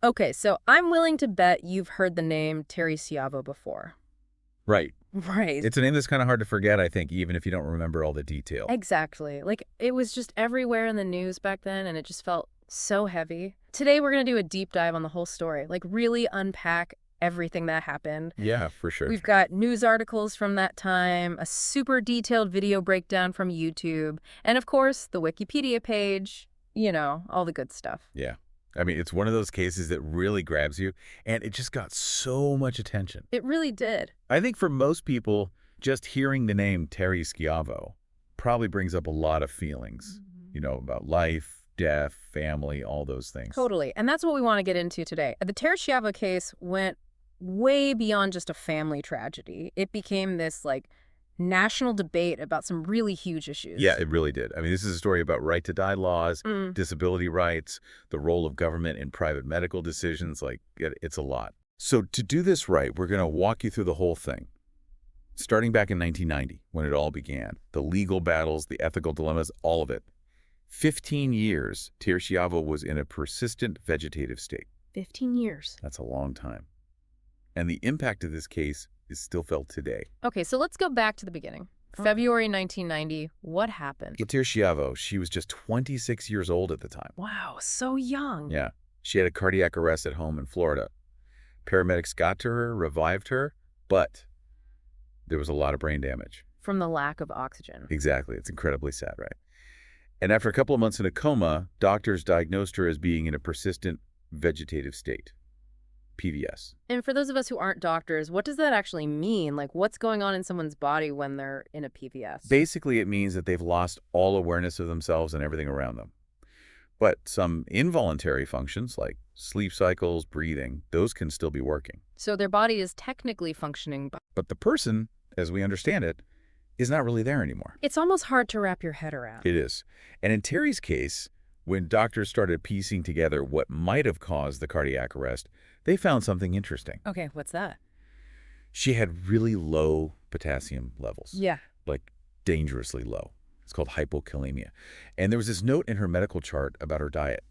Okay, so I'm willing to bet you've heard the name Terri Schiavo before. Right. Right. It's a name that's kind of hard to forget, I think, even if you don't remember all the detail. Exactly. Like, it was just everywhere in the news back then, and it just felt so heavy. Today, we're going to do a deep dive on the whole story, like really unpack everything that happened. Yeah, for sure. We've got news articles from that time, a super detailed video breakdown from YouTube, and of course, the Wikipedia page, all the good stuff. Yeah. I mean, it's one of those cases that really grabs you, and it just got so much attention. It really did. I think for most people, just hearing the name Terri Schiavo probably brings up a lot of feelings, about life, death, family, all those things. Totally. And that's what we want to get into today. The Terri Schiavo case went way beyond just a family tragedy. It became this, national debate about some really huge issues. Yeah, it really did. I mean, this is a story about right-to-die laws, Mm. disability rights, the role of government in private medical decisions. It's a lot. So to do this right, we're going to walk you through the whole thing. Starting back in 1990, when it all began, the legal battles, the ethical dilemmas, all of it. 15 years, Terri Schiavo was in a persistent vegetative state. 15 years. That's a long time. And the impact of this case is still felt today. Okay, so let's go back to the beginning. February 1990, what happened? Terri Schiavo, she was just 26 years old at the time. Wow, so young. Yeah. She had a cardiac arrest at home in Florida. Paramedics got to her, revived her, but there was a lot of brain damage. From the lack of oxygen. Exactly. It's incredibly sad, right? And after a couple of months in a coma, doctors diagnosed her as being in a persistent vegetative state. PVS. And for those of us who aren't doctors, what does that actually mean? Like, what's going on in someone's body when they're in a PVS? Basically, it means that they've lost all awareness of themselves and everything around them. But some involuntary functions, like sleep cycles, breathing, those can still be working. So their body is technically functioning, But the person, as we understand it, is not really there anymore. it's almost hard to wrap your head around. It is. And in Terry's case, when doctors started piecing together what might have caused the cardiac arrest, they found something interesting. Okay, what's that? She had really low potassium levels. Yeah. Like dangerously low. It's called hypokalemia. And there was this note in her medical chart about her diet.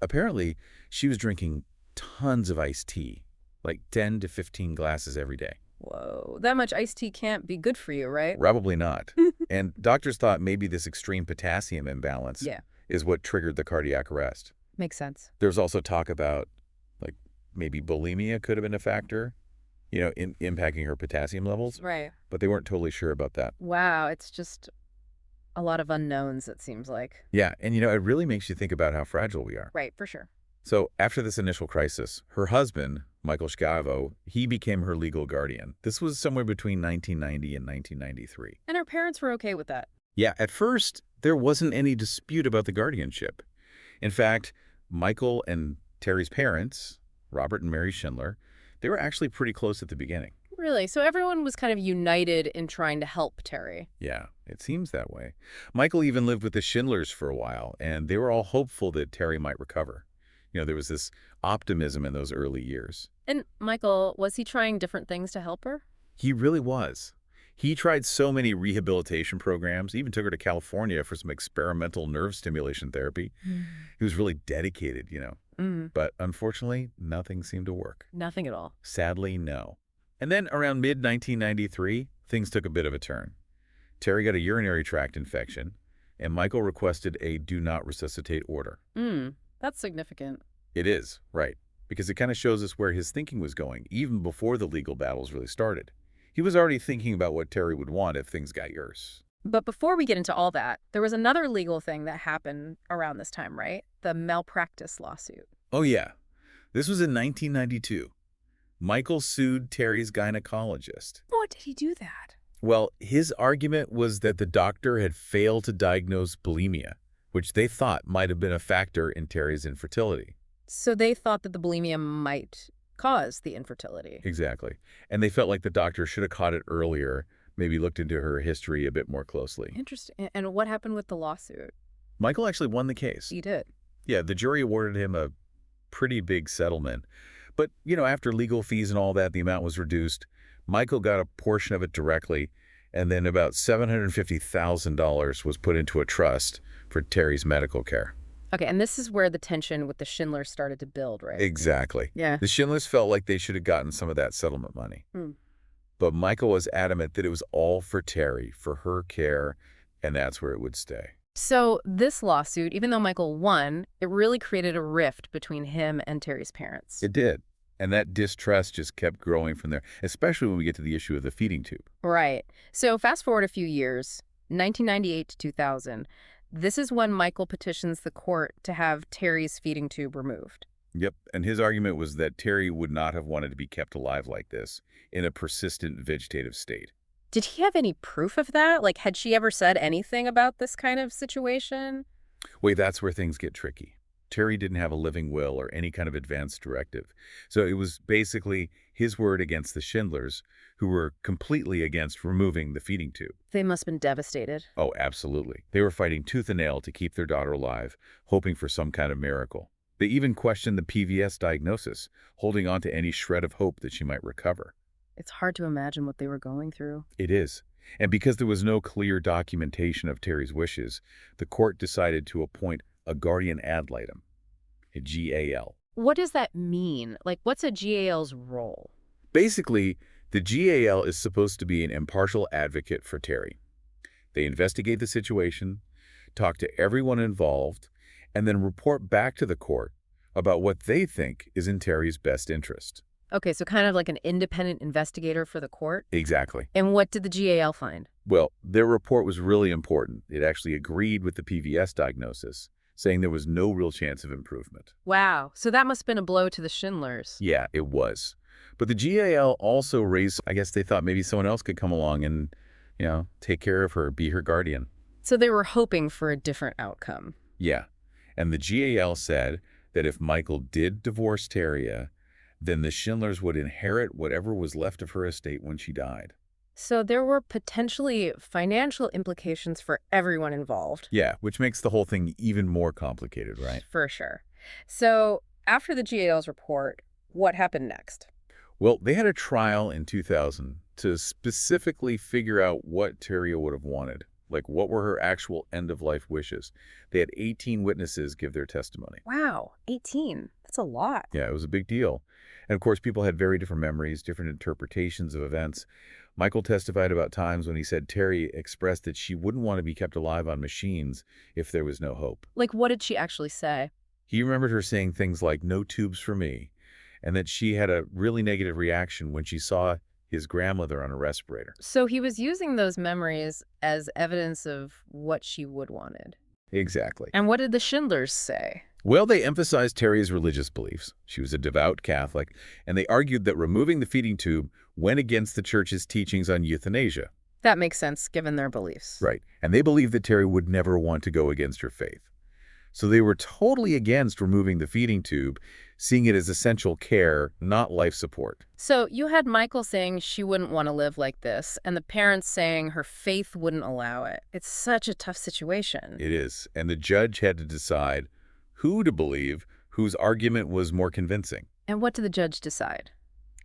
Apparently, she was drinking tons of iced tea, like 10 to 15 glasses every day. Whoa, that much iced tea can't be good for you, right? Probably not. And doctors thought maybe this extreme potassium imbalance is what triggered the cardiac arrest. Makes sense. There's also talk about, like, maybe bulimia could have been a factor, in impacting her potassium levels. Right. But they weren't totally sure about that. Wow, it's just a lot of unknowns, it seems like. Yeah, and it really makes you think about how fragile we are. Right, for sure. So after this initial crisis, her husband, Michael Schiavo, he became her legal guardian. This was somewhere between 1990 and 1993. And her parents were okay with that. Yeah, at first, there wasn't any dispute about the guardianship. In fact, Michael and Terry's parents, Robert and Mary Schindler, they were actually pretty close at the beginning. Really? So everyone was kind of united in trying to help Terri. Yeah, it seems that way. Michael even lived with the Schindlers for a while, and they were all hopeful that Terri might recover. There was this optimism in those early years. And Michael, was he trying different things to help her? He really was. He tried so many rehabilitation programs, even took her to California for some experimental nerve stimulation therapy. He was really dedicated, But unfortunately, nothing seemed to work. Nothing at all. Sadly, no. And then around mid-1993, things took a bit of a turn. Terri got a urinary tract infection, and Michael requested a do not resuscitate order. That's significant. It is, right, because it kind of shows us where his thinking was going, even before the legal battles really started. He was already thinking about what Terri would want if things got worse. But before we get into all that, there was another legal thing that happened around this time, right? The malpractice lawsuit. Oh, yeah. This was in 1992. Michael sued Terry's gynecologist. Why did he do that? Well, his argument was that the doctor had failed to diagnose bulimia, which they thought might have been a factor in Terry's infertility. So they thought that the bulimia might cause the infertility. Exactly. And they felt like the doctor should have caught it earlier, maybe looked into her history a bit more closely. Interesting. And what happened with the lawsuit? Michael actually won the case. He did. Yeah, the jury awarded him a pretty big settlement. But, after legal fees and all that, the amount was reduced. Michael got a portion of it directly, and then about $750,000 was put into a trust for Terry's medical care. Okay, and this is where the tension with the Schindlers started to build, right? Exactly. Yeah. The Schindlers felt like they should have gotten some of that settlement money. Hmm. But Michael was adamant that it was all for Terri, for her care, and that's where it would stay. So this lawsuit, even though Michael won, it really created a rift between him and Terry's parents. It did. And that distrust just kept growing from there, especially when we get to the issue of the feeding tube. Right. So fast forward a few years, 1998 to 2000. This is when Michael petitions the court to have Terry's feeding tube removed. Yep, and his argument was that Terri would not have wanted to be kept alive like this, in a persistent vegetative state. Did he have any proof of that? Like, had she ever said anything about this kind of situation? Wait, that's where things get tricky. Terri didn't have a living will or any kind of advance directive. So it was basically his word against the Schindlers, who were completely against removing the feeding tube. They must have been devastated. Oh, absolutely. They were fighting tooth and nail to keep their daughter alive, hoping for some kind of miracle. They even questioned the PVS diagnosis, holding on to any shred of hope that she might recover. It's hard to imagine what they were going through. It is. And because there was no clear documentation of Terry's wishes, the court decided to appoint a guardian ad litem, a GAL. What does that mean? Like, what's a GAL's role? Basically, the GAL is supposed to be an impartial advocate for Terri. They investigate the situation, talk to everyone involved, and then report back to the court about what they think is in Terry's best interest. Okay, so kind of like an independent investigator for the court? Exactly. And what did the GAL find? Well, their report was really important. It actually agreed with the PVS diagnosis, saying there was no real chance of improvement. Wow, so that must have been a blow to the Schindlers. Yeah, it was. But the GAL also raised, I guess they thought maybe someone else could come along and, take care of her, be her guardian. So they were hoping for a different outcome. Yeah. And the GAL said that if Michael did divorce Terri, then the Schindlers would inherit whatever was left of her estate when she died. So there were potentially financial implications for everyone involved. Yeah, which makes the whole thing even more complicated, right? For sure. So after the GAL's report, what happened next? Well, they had a trial in 2000 to specifically figure out what Terri would have wanted. Like, what were her actual end-of-life wishes? They had 18 witnesses give their testimony. Wow, 18. That's a lot. Yeah, it was a big deal. And of course, people had very different memories, different interpretations of events. Michael testified about times when he said Terri expressed that she wouldn't want to be kept alive on machines if there was no hope. Like, what did she actually say? He remembered her saying things like, "No tubes for me," and that she had a really negative reaction when she saw his grandmother on a respirator. So he was using those memories as evidence of what she would wanted. Exactly. And what did the Schindlers say? Well, they emphasized Terry's religious beliefs. She was a devout Catholic, and they argued that removing the feeding tube went against the church's teachings on euthanasia. That makes sense, given their beliefs. Right. And they believed that Terri would never want to go against her faith. So they were totally against removing the feeding tube, seeing it as essential care, not life support. So you had Michael saying she wouldn't want to live like this, and the parents saying her faith wouldn't allow it. It's such a tough situation. It is. And the judge had to decide who to believe, whose argument was more convincing. And what did the judge decide?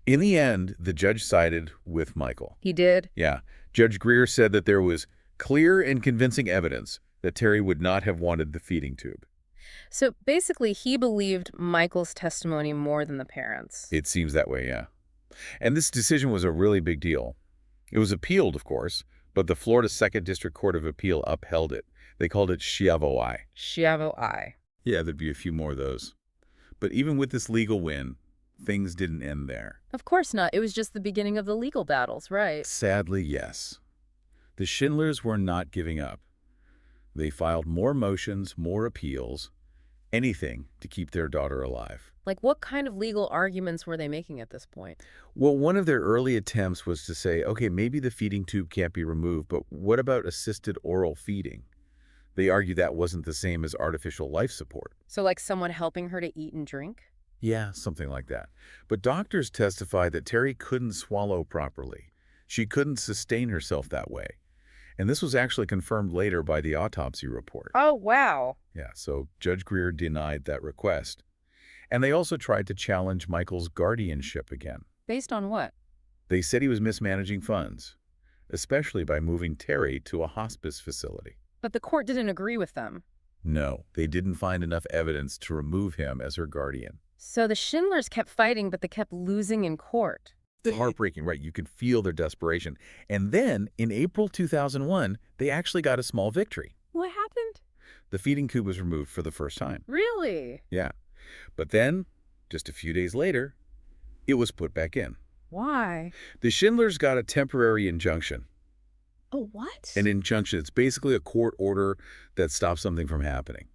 In the end, the judge sided with Michael. He did? Yeah. Judge Greer said that there was clear and convincing evidence that Terri would not have wanted the feeding tube. So basically, he believed Michael's testimony more than the parents. It seems that way, yeah. And this decision was a really big deal. It was appealed, of course, but the Florida 2nd District Court of Appeal upheld it. They called it Schiavo I. Schiavo I. Yeah, there'd be a few more of those. But even with this legal win, things didn't end there. Of course not. It was just the beginning of the legal battles, right? Sadly, yes. The Schindlers were not giving up. They filed more motions, more appeals, anything to keep their daughter alive. Like, what kind of legal arguments were they making at this point? Well, one of their early attempts was to say, okay, maybe the feeding tube can't be removed, but what about assisted oral feeding? They argued that wasn't the same as artificial life support. So like someone helping her to eat and drink? Yeah, something like that. But doctors testified that Terri couldn't swallow properly. She couldn't sustain herself that way. And this was actually confirmed later by the autopsy report. Oh, wow. Yeah, so Judge Greer denied that request. And they also tried to challenge Michael's guardianship again. Based on what? They said he was mismanaging funds, especially by moving Terri to a hospice facility. But the court didn't agree with them. No, they didn't find enough evidence to remove him as her guardian. So the Schindlers kept fighting, but they kept losing in court. Heartbreaking, right? You could feel their desperation. And then, in April 2001, they actually got a small victory. What happened? The feeding tube was removed for the first time. Really? Yeah. But then, just a few days later, it was put back in. Why? The Schindlers got a temporary injunction. Oh, what? An injunction, it's basically a court order that stops something from happening.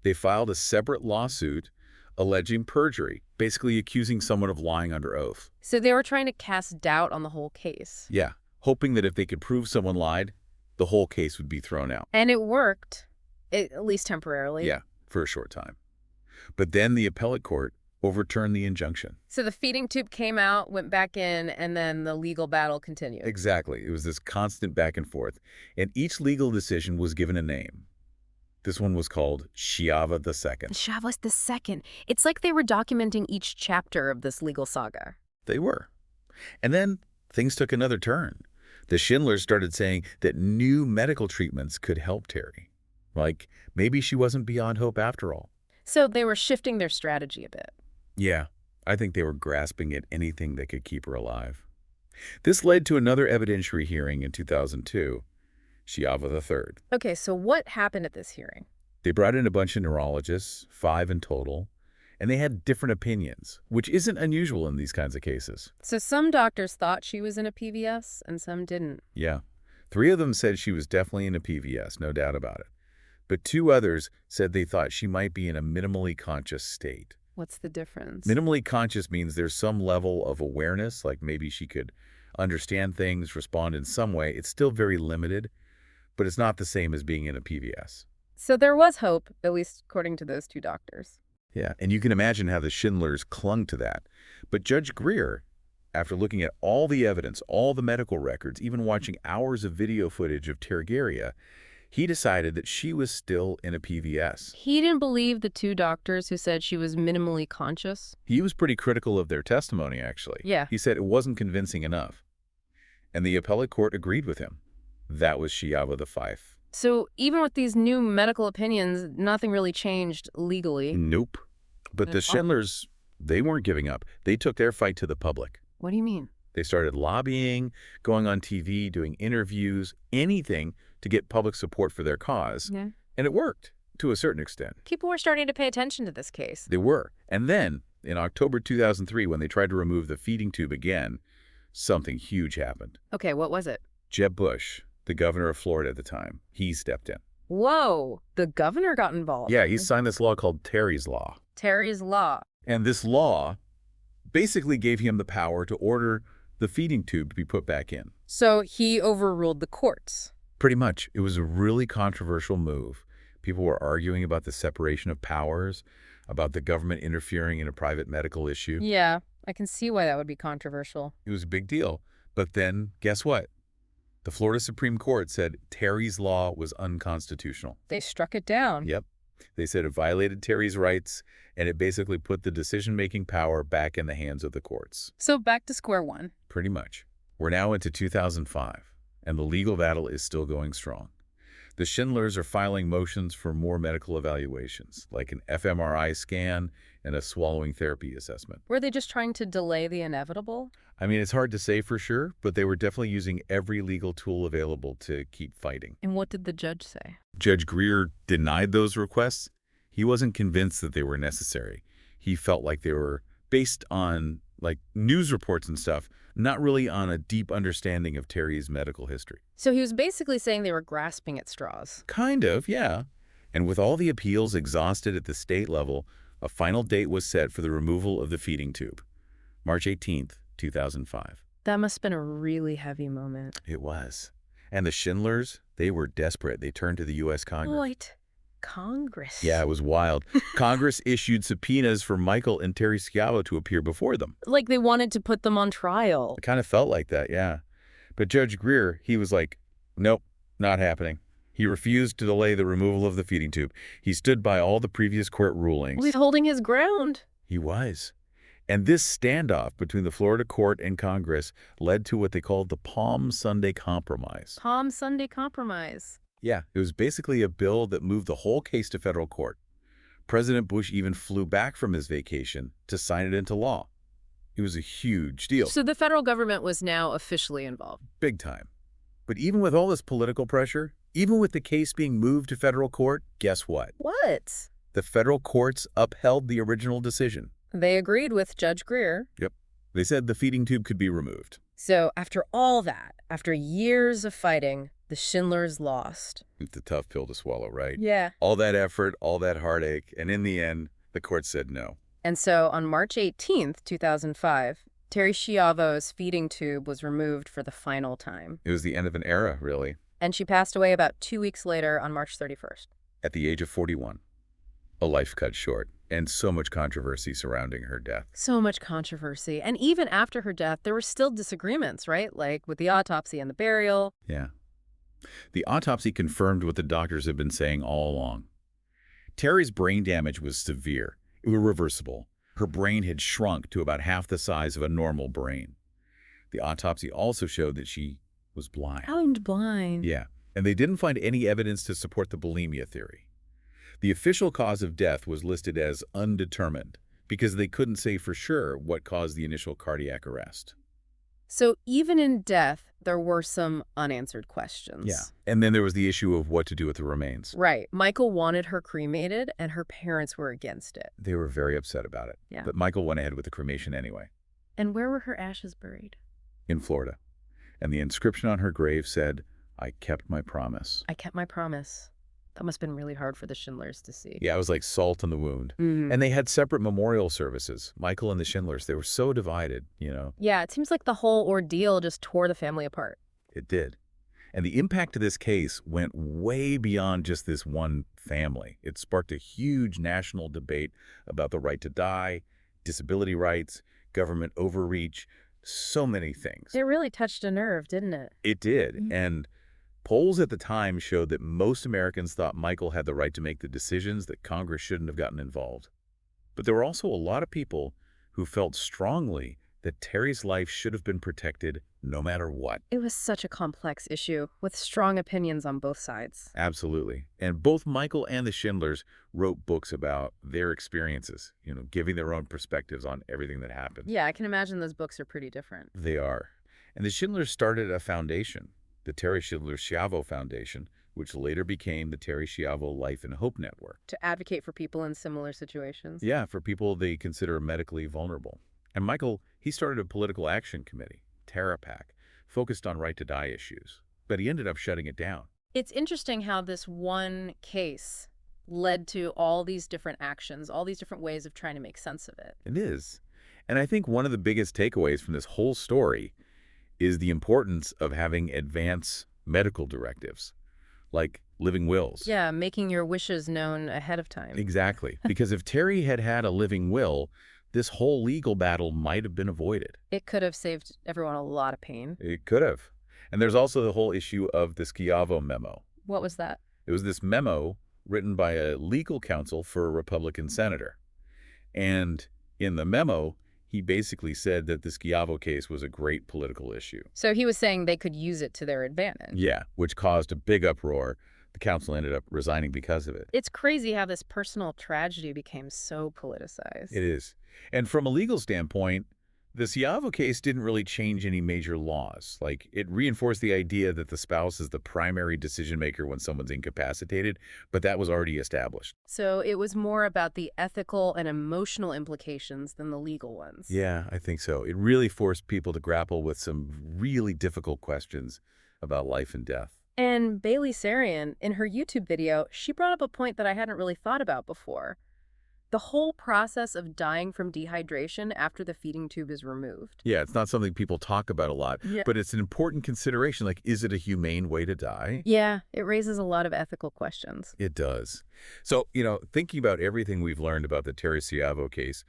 They filed a separate lawsuit alleging perjury, basically accusing someone of lying under oath. So they were trying to cast doubt on the whole case. Yeah, hoping that if they could prove someone lied, the whole case would be thrown out. And it worked, at least temporarily. Yeah, for a short time. But then the appellate court overturned the injunction. So the feeding tube came out, went back in, and then the legal battle continued. Exactly. It was this constant back and forth. And each legal decision was given a name. This one was called Schiavo II. Schiavo's the second. It's like they were documenting each chapter of this legal saga. They were. And then things took another turn. The Schindlers started saying that new medical treatments could help Terri. Like, maybe she wasn't beyond hope after all. So they were shifting their strategy a bit. Yeah, I think they were grasping at anything that could keep her alive. This led to another evidentiary hearing in 2002, Schiavo III. Okay, so what happened at this hearing? They brought in a bunch of neurologists, 5 in total, and they had different opinions, which isn't unusual in these kinds of cases. So some doctors thought she was in a PVS and some didn't. Yeah. 3 of them said she was definitely in a PVS, no doubt about it. But 2 others said they thought she might be in a minimally conscious state. What's the difference? Minimally conscious means there's some level of awareness, like maybe she could understand things, respond in some way. It's still very limited, but it's not the same as being in a PVS. So there was hope, at least according to those 2 doctors. Yeah, and you can imagine how the Schindlers clung to that. But Judge Greer, after looking at all the evidence, all the medical records, even watching hours of video footage of Terri, he decided that she was still in a PVS. He didn't believe the 2 doctors who said she was minimally conscious? He was pretty critical of their testimony, actually. Yeah. He said it wasn't convincing enough. And the appellate court agreed with him. That was Schiavo V. So even with these new medical opinions, nothing really changed legally? Nope. But the Schindlers, they weren't giving up. They took their fight to the public. What do you mean? They started lobbying, going on TV, doing interviews, anything to get public support for their cause. Yeah. And it worked, to a certain extent. People were starting to pay attention to this case. They were. And then, in October 2003, when they tried to remove the feeding tube again, something huge happened. Okay, what was it? Jeb Bush, the governor of Florida at the time, he stepped in. Whoa, the governor got involved. Yeah, he signed this law called Terri's Law. Terri's Law. And this law basically gave him the power to order the feeding tube to be put back in. So he overruled the courts. Pretty much. It was a really controversial move. People were arguing about the separation of powers, about the government interfering in a private medical issue. Yeah, I can see why that would be controversial. It was a big deal. But then, guess what? The Florida Supreme Court said Terri's Law was unconstitutional. They struck it down. Yep. They said it violated Terri's rights, and it basically put the decision-making power back in the hands of the courts. So back to square one. Pretty much. We're now into 2005, and the legal battle is still going strong. The Schindlers are filing motions for more medical evaluations, like an fMRI scan and a swallowing therapy assessment. Were they just trying to delay the inevitable? I mean, it's hard to say for sure, but they were definitely using every legal tool available to keep fighting. And what did the judge say? Judge Greer denied those requests. He wasn't convinced that they were necessary. He felt like they were based on, like, news reports and stuff, not really on a deep understanding of Terri's medical history. So he was basically saying they were grasping at straws. Kind of, yeah. And with all the appeals exhausted at the state level, a final date was set for the removal of the feeding tube, March 18th, 2005. That must have been a really heavy moment. It was. And the Schindlers, they were desperate. They turned to the U.S. Congress. Wait, Congress? Yeah, it was wild. Congress issued subpoenas for Michael and Terri Schiavo to appear before them. Like they wanted to put them on trial. It kind of felt like that, yeah. But Judge Greer, he was like, nope, not happening. He refused to delay the removal of the feeding tube. He stood by all the previous court rulings. Well, he's holding his ground. He was. And this standoff between the Florida court and Congress led to what they called the Palm Sunday Compromise. Palm Sunday Compromise. Yeah, it was basically a bill that moved the whole case to federal court. President Bush even flew back from his vacation to sign it into law. It was a huge deal, So the federal government was now officially involved. big time. But even with all this political pressure, even with the case being moved to federal court, guess what? What? The federal courts upheld the original decision. They agreed with Judge Greer. Yep. They said the feeding tube could be removed. So after all that, after years of fighting, the Schindlers lost. It's a tough pill to swallow, right? Yeah. All that effort, all that heartache, and in the end, the court said no. And so on March 18th, 2005, Terri Schiavo's feeding tube was removed for the final time. It was the end of an era, really, And she passed away about 2 weeks later on March 31st. at the age of 41. A life cut short, and so much controversy surrounding her death. So much controversy. And even after her death, there were still disagreements, right? Like with the autopsy and the burial. Yeah. The autopsy confirmed what the doctors had been saying all along. Terry's brain damage was severe, irreversible. Her brain had shrunk to about half the size of a normal brain. The autopsy also showed that she was blind. Found blind. Yeah, and they didn't find any evidence to support the bulimia theory. The official cause of death was listed as undetermined because they couldn't say for sure what caused the initial cardiac arrest. So even in death, there were some unanswered questions. Yeah, and then there was the issue of what to do with the remains. Right. Michael wanted her cremated, and her parents were against it. They were very upset about it. Yeah. But Michael went ahead with the cremation anyway, And where were her ashes buried? in Florida. And the inscription on her grave said, "I kept my promise." I kept my promise. That must have been really hard for the Schindlers to see. Yeah, it was like salt on the wound. Mm. And they had separate memorial services. Michael and the Schindlers, they were so divided, you know. Yeah, it seems like the whole ordeal just tore the family apart. It did. And the impact of this case went way beyond just this one family. It sparked a huge national debate about the right to die, disability rights, government overreach, so many things. It really touched a nerve, didn't it? It did. Mhm. And polls at the time showed that most Americans thought Michael had the right to make the decisions, that Congress shouldn't have gotten involved. But there were also a lot of people who felt strongly that Terry's life should have been protected no matter what. It was such a complex issue with strong opinions on both sides. Absolutely. And both Michael and the Schindlers wrote books about their experiences, giving their own perspectives on everything that happened. Yeah, I can imagine those books are pretty different. They are. And the Schindlers started a foundation, the Terri Schiavo Foundation, which later became the Terri Schiavo Life and Hope Network. To advocate for people in similar situations. Yeah, for people they consider medically vulnerable. And Michael, he started a political action committee, TerraPAC, focused on right-to-die issues. But he ended up shutting it down. It's interesting how this one case led to all these different actions, all these different ways of trying to make sense of it. It is. And I think one of the biggest takeaways from this whole story is the importance of having advance medical directives, like living wills. Yeah, making your wishes known ahead of time. Exactly. Because if Terry had had a living will, this whole legal battle might have been avoided. It could have saved everyone a lot of pain. It could have. And there's also the whole issue of the Schiavo memo. What was that? It was this memo written by a legal counsel for a Republican senator. And in the memo, he basically said that the Schiavo case was a great political issue. So he was saying they could use it to their advantage. Yeah, which caused a big uproar. The council ended up resigning because of it. It's crazy how this personal tragedy became so politicized. It is. And from a legal standpoint, the Schiavo case didn't really change any major laws. Like, it reinforced the idea that the spouse is the primary decision maker when someone's incapacitated, but that was already established. So it was more about the ethical and emotional implications than the legal ones. Yeah, I think so. It really forced people to grapple with some really difficult questions about life and death. And Bailey Sarian, in her YouTube video, she brought up a point that I hadn't really thought about before. The whole process of dying from dehydration after the feeding tube is removed. Yeah, it's not something people talk about a lot, Yeah. but it's an important consideration. Like, is it a humane way to die? Yeah, it raises a lot of ethical questions. It does. So, thinking about everything we've learned about the Terri Schiavo case,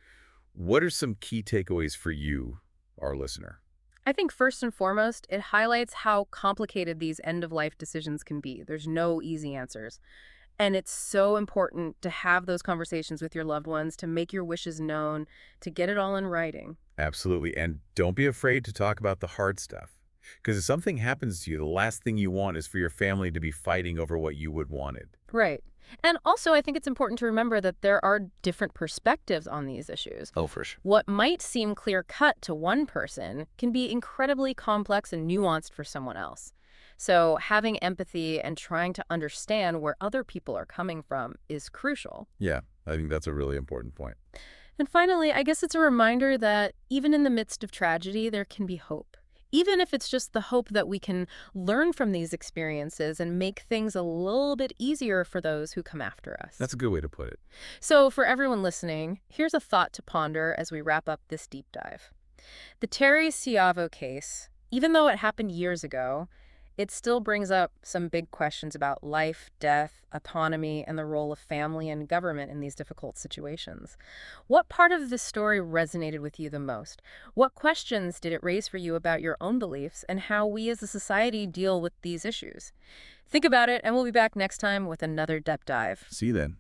what are some key takeaways for you, our listener? I think first and foremost, it highlights how complicated these end-of-life decisions can be. There's no easy answers. And it's so important to have those conversations with your loved ones, to make your wishes known, to get it all in writing. Absolutely. And don't be afraid to talk about the hard stuff. Because if something happens to you, the last thing you want is for your family to be fighting over what you would wanted. Right. And also, I think it's important to remember that there are different perspectives on these issues. Oh, for sure. What might seem clear-cut to one person can be incredibly complex and nuanced for someone else. So having empathy and trying to understand where other people are coming from is crucial. Yeah, I think that's a really important point. And finally, I guess it's a reminder that even in the midst of tragedy, there can be hope. Even if it's just the hope that we can learn from these experiences and make things a little bit easier for those who come after us. That's a good way to put it. So for everyone listening, here's a thought to ponder as we wrap up this deep dive. The Terri Schiavo case, even though it happened years ago, it still brings up some big questions about life, death, autonomy, and the role of family and government in these difficult situations. What part of this story resonated with you the most? What questions did it raise for you about your own beliefs and how we as a society deal with these issues? Think about it, and we'll be back next time with another depth dive. See you then.